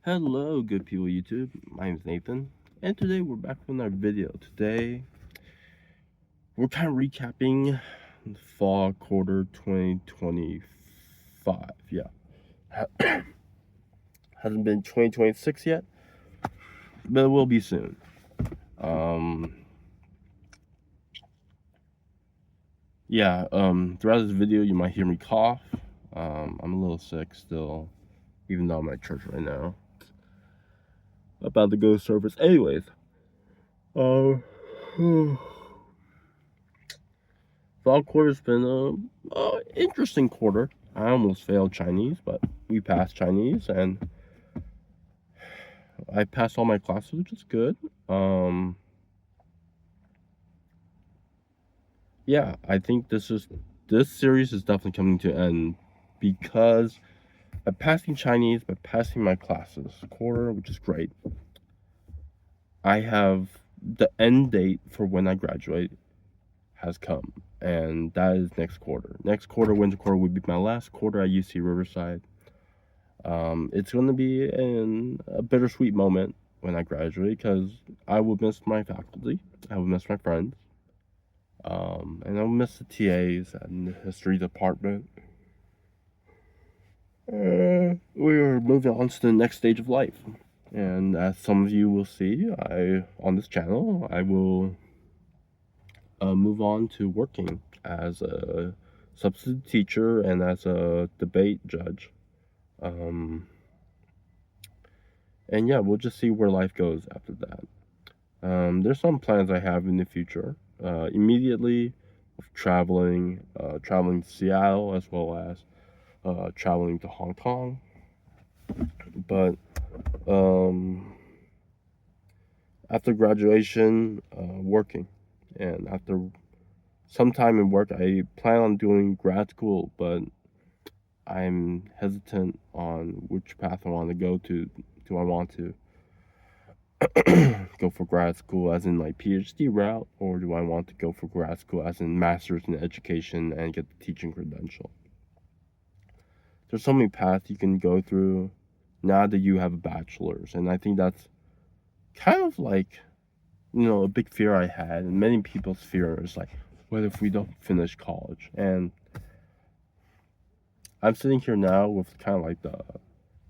Hello, good people YouTube. My name is Nathan, and today we're back with another video. Today we're kind of recapping the fall quarter 2025. Yeah, hasn't been 2026 yet, but it will be soon. Throughout this video you might hear me cough. I'm a little sick still, even though I'm at church right now. About to go to service. Anyways, um. Fall quarter's been a interesting quarter. I almost failed Chinese, but we passed Chinese, and I passed all my classes, which is good. Yeah, I think this series is definitely coming to an end because by passing Chinese, by passing my classes quarter, which is great, I have the end date for when I graduate has come, and that is next quarter. Next quarter, winter quarter, would be my last quarter at UC Riverside. It's going to be a bittersweet moment when I graduate because I will miss my faculty, I will miss my friends, and I'll miss the TAs and the history department. We are moving on to the next stage of life, and as some of you will see, on this channel, I will move on to working as a substitute teacher and as a debate judge. And yeah, we'll just see where life goes after that. There's some plans I have in the future. Immediately, traveling to Seattle as well as traveling to Hong Kong. But after graduation, working, and after some time in work, I plan on doing grad school, but I'm hesitant on which path I want to go to. Do I want to go for grad school as in like PhD route, or do I want to go for grad school as in master's in education and get the teaching credential? There's so many paths you can go through now that you have a bachelor's, and I think that's kind of like, a big fear I had, and many people's fear is like, what if we don't finish college? And I'm sitting here now with kind of like the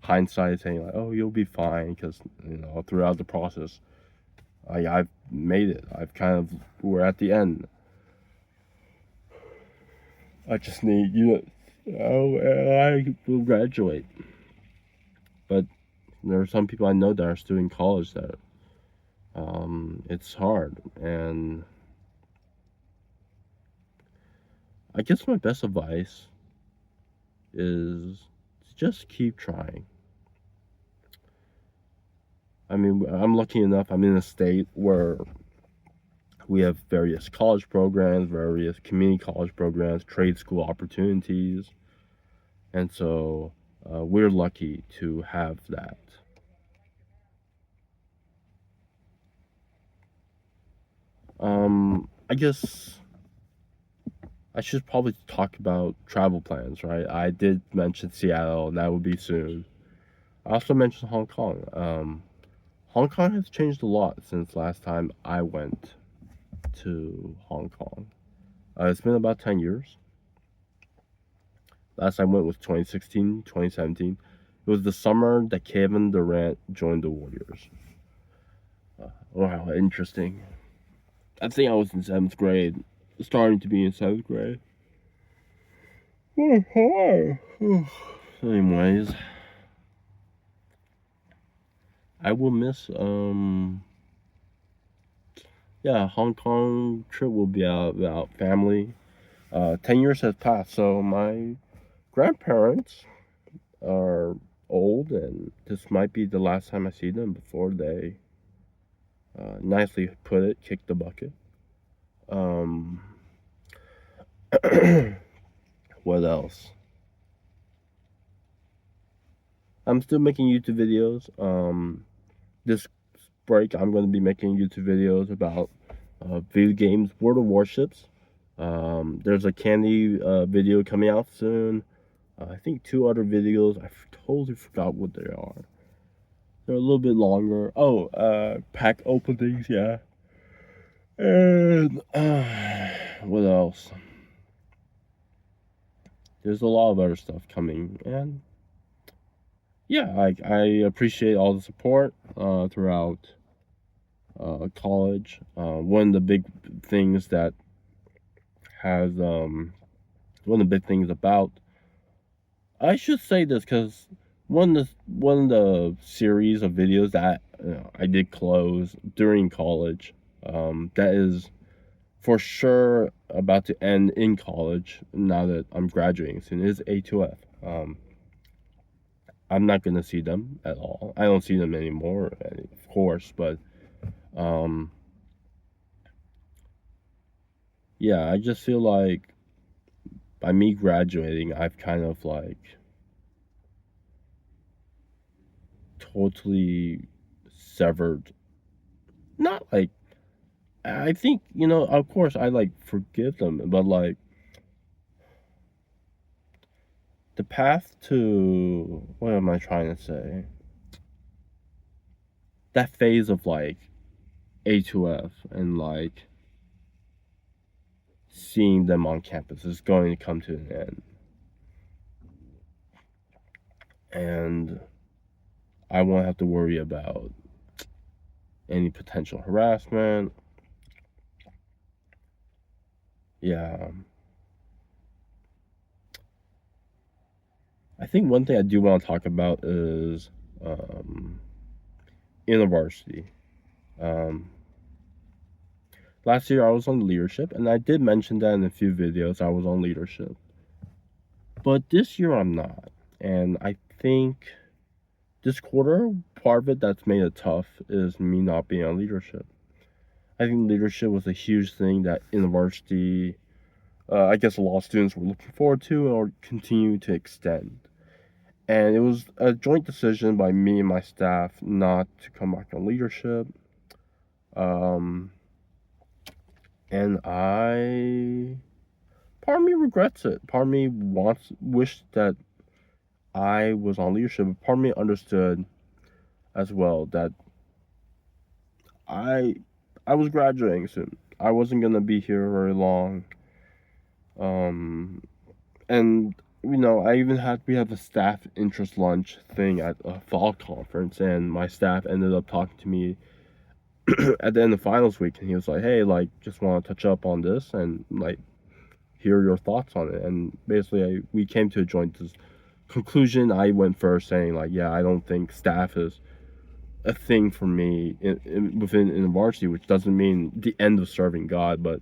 hindsight saying like, oh, you'll be fine, because throughout the process I've made it. We're at the end. I just need I will graduate. But there are some people I know that are still in college that it's hard. And I guess my best advice is to just keep trying. I mean, I'm lucky enough, I'm in a state where we have various college programs, various community college programs, trade school opportunities. And so we're lucky to have that. I guess I should probably talk about travel plans, right? I did mention Seattle, and that will be soon. I also mentioned Hong Kong. Hong Kong has changed a lot since last time I went to Hong Kong. It's been about 10 years. Last I went was 2016, 2017. It was the summer that Kevin Durant joined the Warriors. Wow, interesting. I think I was in 7th grade, starting to be in 7th grade. Anyways, I will miss Hong Kong trip will be about family. 10 years has passed, so my grandparents are old, and this might be the last time I see them before they, nicely put it, kick the bucket. What else? I'm still making YouTube videos. This break, I'm going to be making YouTube videos about video games, World of Warships. There's a Candy video coming out soon. I think 2 other videos. I totally forgot what they are. They're a little bit longer. Oh, pack openings, yeah. And what else? There's a lot of other stuff coming, and yeah, I appreciate all the support throughout college. One of the big things that has one of the big things about, I should say this because one of the series of videos that I did close during college, that is for sure about to end in college now that I'm graduating soon, is A2F. I'm not gonna see them at all. I don't see them anymore, of course, but um, yeah, I just feel like by me graduating, I've kind of like totally severed. Not like, I think, of course I like forgive them, but like the path to, what am I trying to say? That phase of like A2F and like seeing them on campus is going to come to an end. And I won't have to worry about any potential harassment. Yeah. I think one thing I do want to talk about is um, InterVarsity. Um, Last year I was on leadership, and I did mention that in a few videos I was on leadership. But this year I'm not. And I think this quarter, part of it that's made it tough is me not being on leadership. I think leadership was a huge thing that InterVarsity, I guess a lot of students were looking forward to or continue to extend. And it was a joint decision by me and my staff not to come back on leadership. Um, and part of me regrets it. Part of me wished that I was on leadership. But part of me understood as well that I I was graduating soon. I wasn't gonna be here very long. Um, and we have a staff interest lunch thing at a fall conference, and my staff ended up talking to me at the end of finals week, and he was like, "Hey, like, just want to touch up on this and like hear your thoughts on it." And basically, we came to a joint conclusion. I went first, saying like, "Yeah, I don't think staff is a thing for me within varsity, which doesn't mean the end of serving God, but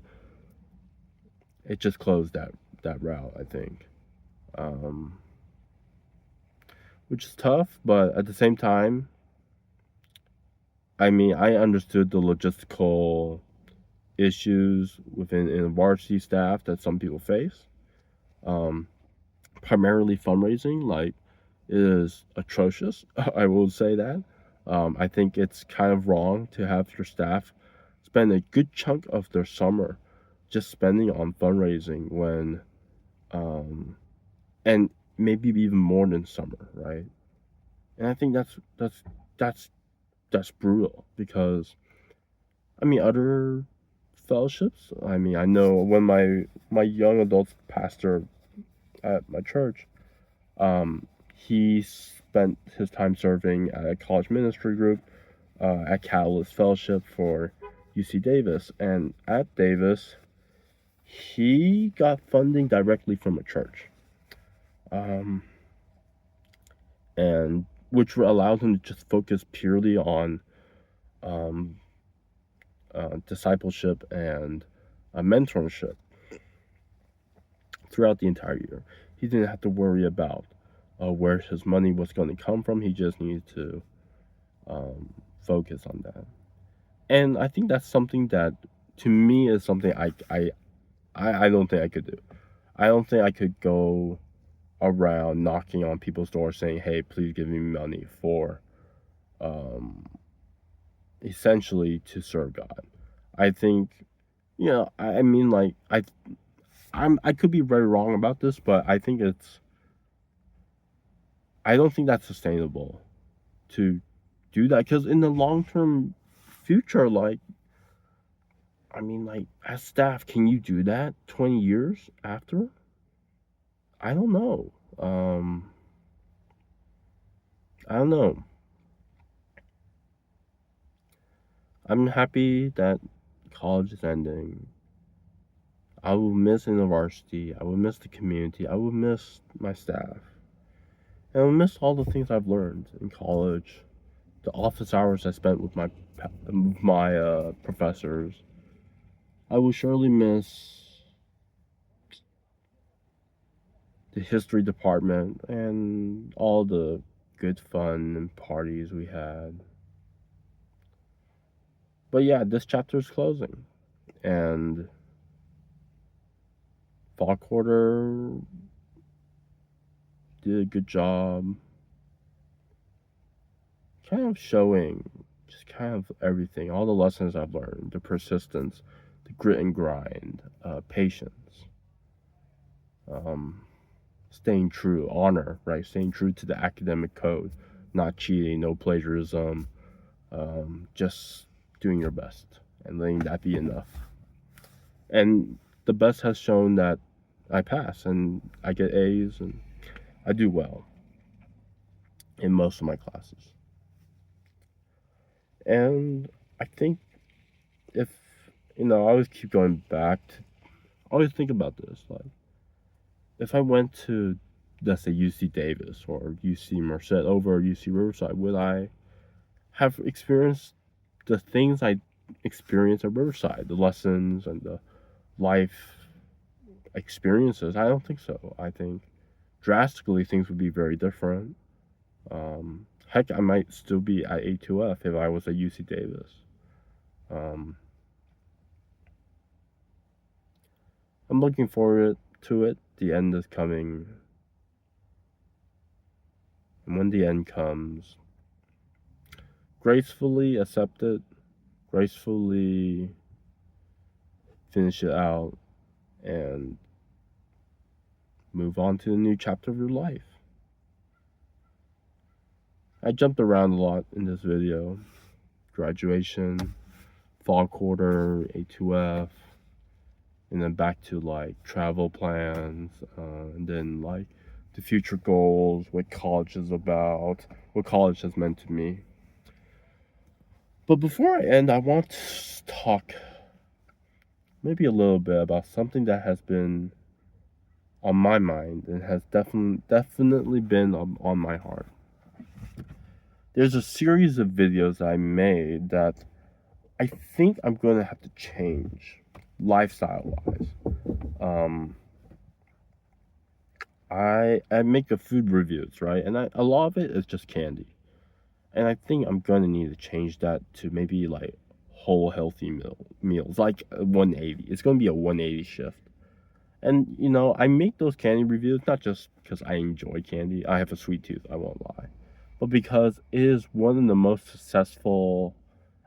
it just closed that route, I think." Um, which is tough, but at the same time, I mean, I understood the logistical issues within varsity staff that some people face. Um, Primarily fundraising, like, is atrocious. I will say that. I think it's kind of wrong to have your staff spend a good chunk of their summer just spending on fundraising when, and maybe even more than summer, right? And I think that's that's brutal because, I mean, other fellowships. I mean, I know when my young adult pastor at my church, he spent his time serving at a college ministry group, at Catalyst Fellowship for UC Davis, and at Davis, he got funding directly from a church, um, and which allowed him to just focus purely on um, discipleship and mentorship throughout the entire year. He didn't have to worry about where his money was going to come from. He just needed to focus on that. And I think that's something that, to me, is something I don't think I could do. I don't think I could go around knocking on people's doors saying, "Hey, please give me money for um, essentially to serve God." I think, I mean, like, I could be very wrong about this, but I don't think that's sustainable to do that, because in the long term future, like, I mean, like, as staff, can you do that 20 years after? I don't know. I don't know. I'm happy that college is ending. I will miss university. I will miss the community. I will miss my staff. And I will miss all the things I've learned in college. The office hours I spent with my professors. I will surely miss the history department and all the good fun and parties we had. But yeah, this chapter is closing, and fall quarter did a good job kind of showing just kind of everything, all the lessons I've learned, the persistence, the grit and grind, patience, um, staying true, honor, right? Staying true to the academic code, not cheating, no plagiarism, just doing your best and letting that be enough. And the best has shown that I pass and I get A's and I do well in most of my classes. And I think if, I always keep going back to, I always think about this. Like, if I went to, let's say, UC Davis or UC Merced over UC Riverside, would I have experienced the things I experienced at Riverside, the lessons and the life experiences? I don't think so. I think drastically things would be very different. Heck, I might still be at A2F if I was at UC Davis. Um, I'm looking forward to it. The end is coming. And when the end comes, gracefully accept it, gracefully finish it out, and move on to the new chapter of your life. I jumped around a lot in this video. Graduation, fall quarter, A2F, and then back to like travel plans, and then like the future goals, what college is about, what college has meant to me. But before I end, I want to talk maybe a little bit about something that has been on my mind and has definitely been on my heart. There's a series of videos I made that I think I'm going to have to change lifestyle wise. I make the food reviews, right? And a lot of it is just candy. And I think I'm going to need to change that to maybe like whole healthy meals, like 180. It's going to be a 180 shift. And I make those candy reviews not just because I enjoy candy. I have a sweet tooth, I won't lie. But because it is one of the most successful,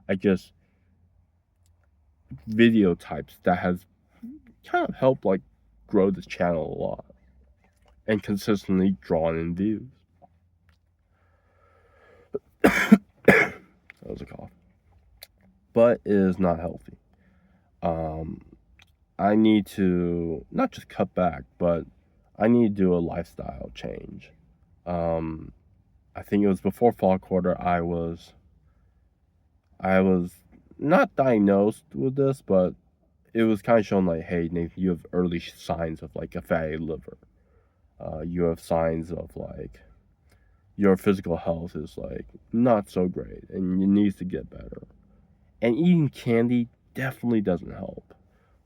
I guess, video types that has kind of helped like grow this channel a lot and consistently drawn in views. That was a cough. But it is not healthy. I need to not just cut back, but I need to do a lifestyle change. I think it was before fall quarter. I was not diagnosed with this, but it was kind of shown like, hey, Nathan, you have early signs of like a fatty liver. You have signs of like your physical health is like not so great, and it needs to get better. And eating candy definitely doesn't help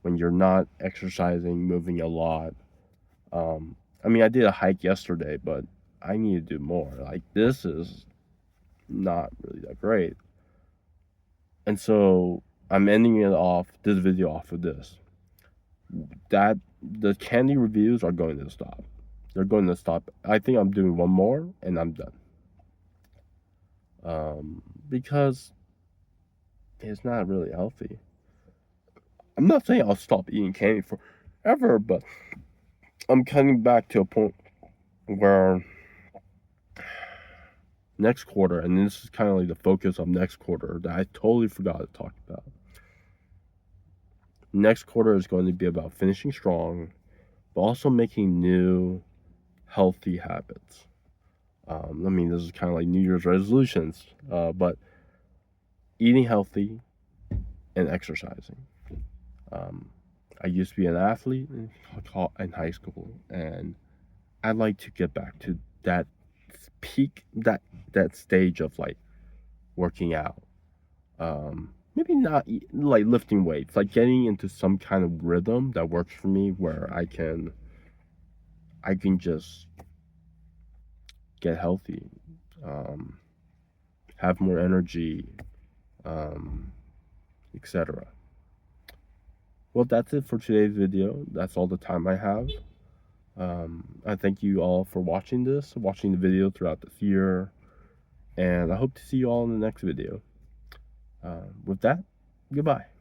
when you're not exercising, moving a lot. I mean, I did a hike yesterday, but I need to do more. Like, this is not really that great. And so I'm ending this video off with this. That the candy reviews are going to stop. They're going to stop. I think I'm doing one more and I'm done. Because it's not really healthy. I'm not saying I'll stop eating candy forever, but I'm coming back to a point where next quarter, and this is kind of like the focus of next quarter that I totally forgot to talk about. Next quarter is going to be about finishing strong, but also making new healthy habits. I mean, this is kind of like New Year's resolutions, but eating healthy and exercising. I used to be an athlete in high school, and I'd like to get back to that peak, that stage of like working out. Maybe not like lifting weights, like getting into some kind of rhythm that works for me, where I can just get healthy, have more energy, etc. Well, that's it for today's video. That's all the time I have. I thank you all for watching the video throughout this year, and I hope to see you all in the next video. With that, goodbye.